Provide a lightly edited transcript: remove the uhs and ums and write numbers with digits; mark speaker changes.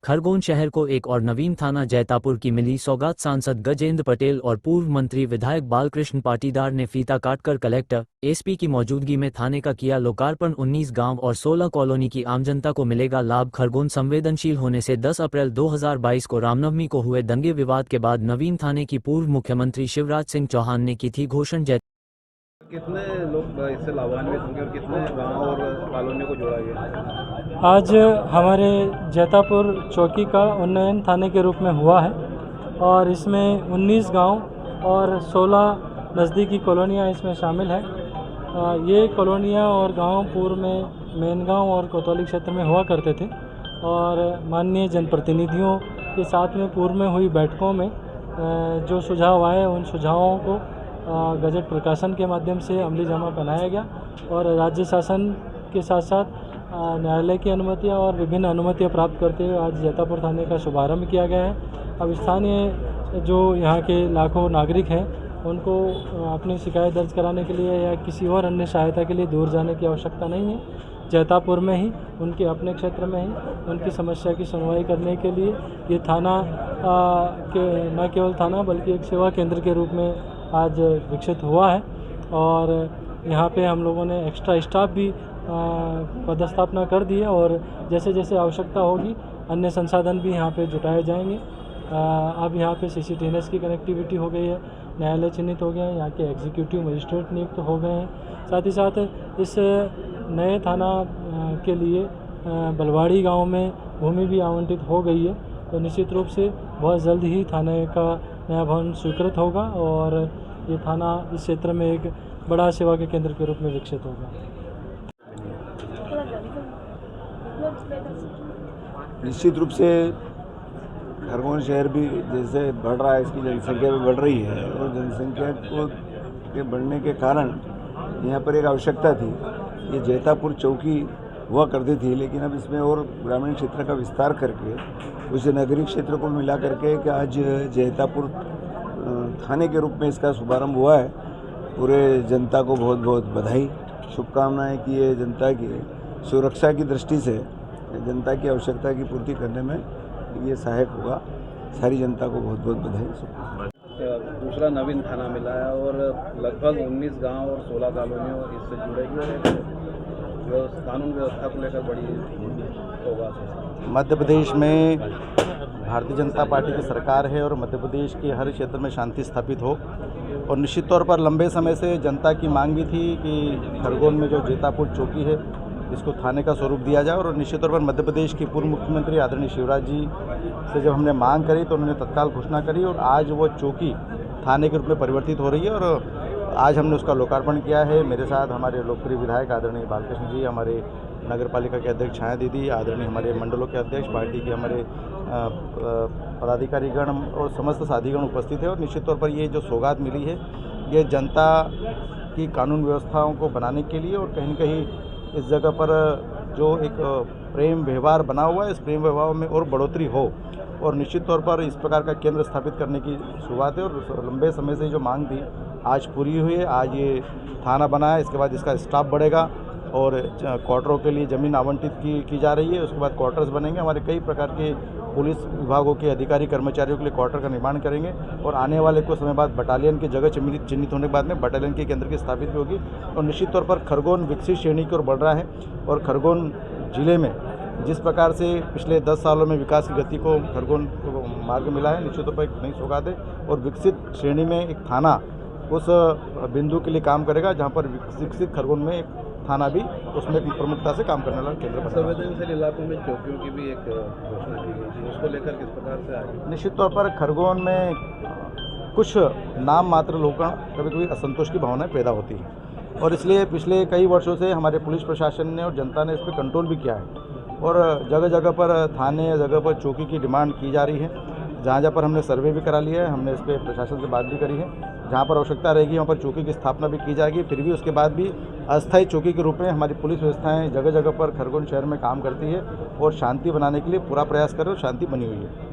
Speaker 1: खरगोन शहर को एक और नवीन थाना जैतापुर की मिली सौगात। सांसद गजेंद्र पटेल और पूर्व मंत्री विधायक बालकृष्ण पाटीदार ने फीता काटकर कलेक्टर एसपी की मौजूदगी में थाने का किया लोकार्पण। 19 गांव और 16 कॉलोनी की आम जनता को मिलेगा लाभ। खरगोन संवेदनशील होने से 10 अप्रैल 2022 को रामनवमी को हुए दंगे विवाद के बाद नवीन थाने की पूर्व मुख्यमंत्री शिवराज सिंह चौहान ने की थी घोषणा।
Speaker 2: कितने लोग इससे लाभान्वित होंगे और कितने गांव और कॉलोनी को जोड़ा गया?
Speaker 3: आज हमारे जैतापुर चौकी का उन्नयन थाने के रूप में हुआ है और इसमें 19 गांव और 16 नज़दीकी कॉलोनियां इसमें शामिल हैं। ये कॉलोनियां और गांव पूर्व में मेन गांव और कोतवाली क्षेत्र में हुआ करते थे और माननीय जनप्रतिनिधियों के साथ में पूर्व में हुई बैठकों में जो सुझाव आए उन सुझावों को गजट प्रकाशन के माध्यम से अमली जामा पहनाया गया और राज्य शासन के साथ साथ न्यायालय की अनुमतियां और विभिन्न अनुमतियां प्राप्त करते हुए आज जैतापुर थाने का शुभारंभ किया गया है। अब स्थानीय जो यहाँ के लाखों नागरिक हैं उनको अपनी शिकायत दर्ज कराने के लिए या किसी और अन्य सहायता के लिए दूर जाने की आवश्यकता नहीं है। जैतापुर में ही उनके अपने क्षेत्र में ही उनकी समस्या की सुनवाई करने के लिए ये थाना न केवल थाना बल्कि एक सेवा केंद्र के रूप में आज विकसित हुआ है और यहाँ पे हम लोगों ने एक्स्ट्रा स्टाफ भी पदस्थापना कर दी है और जैसे जैसे आवश्यकता होगी अन्य संसाधन भी यहाँ पे जुटाए जाएंगे। अब यहाँ पे CCTVs की कनेक्टिविटी हो गई है, न्यायालय चिन्हित हो गए हैं, यहाँ के एग्जीक्यूटिव मजिस्ट्रेट नियुक्त हो गए हैं। साथ ही साथ इस नए थाना के लिए बलवाड़ी गांव में भूमि भी आवंटित हो गई है, तो निश्चित रूप से बहुत जल्द ही थाने का नया भवन स्वीकृत होगा और ये थाना इस क्षेत्र में एक बड़ा सेवा के केंद्र के रूप में विकसित होगा।
Speaker 4: निश्चित रूप से खरगोन शहर भी जैसे बढ़ रहा है, इसकी जनसंख्या भी बढ़ रही है और जनसंख्या के बढ़ने के कारण यहाँ पर एक आवश्यकता थी। ये जैतापुर चौकी हुआ करती थी, लेकिन अब इसमें और ग्रामीण क्षेत्र का विस्तार करके उस नगरीय क्षेत्र को मिला करके कि आज जैतापुर थाने के रूप में इसका शुभारंभ हुआ है। पूरे जनता को बहुत बहुत बधाई, शुभकामनाएं कि ये जनता की सुरक्षा की दृष्टि से जनता की आवश्यकता की पूर्ति करने में ये सहायक होगा। सारी जनता को बहुत बहुत बधाई।
Speaker 2: दूसरा नवीन थाना मिला है और लगभग 19 गांव और 16 कॉलोनियों इससे जुड़े हुए हैं। कानून व्यवस्था को लेकर बड़ी होगा।
Speaker 5: मध्य प्रदेश में भारतीय जनता पार्टी की सरकार है और मध्य प्रदेश के हर क्षेत्र में शांति स्थापित हो और निश्चित तौर पर लंबे समय से जनता की मांग भी थी कि खरगोन में जो जैतापुर चौकी है इसको थाने का स्वरूप दिया जाए और निश्चित तौर पर मध्य प्रदेश के पूर्व मुख्यमंत्री आदरणीय शिवराज जी से जब हमने मांग करी तो उन्होंने तत्काल घोषणा करी और आज वो चौकी थाने के रूप में परिवर्तित हो रही है और आज हमने उसका लोकार्पण किया है। मेरे साथ हमारे लोकप्रिय विधायक आदरणीय बालकृष्ण जी, हमारे नगर पालिका के अध्यक्ष छाया दीदी, आदरणीय हमारे मंडलों के अध्यक्ष, पार्टी के हमारे पदाधिकारीगण और समस्त साथीगण उपस्थित है और निश्चित तौर पर ये जो सौगात मिली है ये जनता की कानून व्यवस्थाओं को बनाने के लिए और कहीं न कहीं इस जगह पर जो एक प्रेम व्यवहार बना हुआ है इस प्रेम व्यवहार में और बढ़ोतरी हो और निश्चित तौर पर इस प्रकार का केंद्र स्थापित करने की शुरुआत है और लंबे समय से जो मांग थी आज पूरी हुई है। आज ये थाना बना है, इसके बाद इसका स्टाफ बढ़ेगा और क्वार्टरों के लिए ज़मीन आवंटित की जा रही है। उसके बाद क्वार्टर्स बनेंगे, हमारे कई प्रकार के पुलिस विभागों के अधिकारी कर्मचारियों के लिए क्वार्टर का निर्माण करेंगे और आने वाले कुछ समय बाद बटालियन की जगह चिन्हित होने के बाद में बटालियन के केंद्र की स्थापित भी होगी और निश्चित तौर पर खरगोन विकसित श्रेणी की ओर बढ़ रहा है और खरगोन जिले में जिस प्रकार से पिछले 10 सालों में विकास की गति को खरगोन को मार्ग मिला है, निश्चित तौर पर एक नई सौगात है और विकसित श्रेणी में एक थाना उस बिंदु के लिए काम करेगा जहाँ पर विकसित खरगोन में एक थाना भी उसमें एक प्रमुखता से काम करने वाला केंद्र बना।
Speaker 2: संवेदनशील इलाकों में चौकियों की भी एक घोषणा की गई थी, उसको लेकर किस प्रकार से आगे?
Speaker 5: निश्चित तौर पर खरगोन में कुछ नाम मात्र लोगों कभी कभी असंतोष की भावनाएं पैदा होती हैं और इसलिए पिछले कई वर्षों से हमारे पुलिस प्रशासन ने और जनता ने इस पर कंट्रोल भी किया है और जगह जगह पर थाने या जगह पर चौकी की डिमांड की जा रही है। जहाँ जहाँ पर हमने सर्वे भी करा लिया है, हमने इस पर प्रशासन से बात भी करी है। जहाँ पर आवश्यकता रहेगी वहाँ पर चौकी की स्थापना भी की जाएगी। फिर भी उसके बाद भी अस्थायी चौकी के रूप में हमारी पुलिस व्यवस्थाएं जगह जगह पर खरगोन शहर में काम करती है और शांति बनाने के लिए पूरा प्रयास कर रहे और शांति बनी हुई है।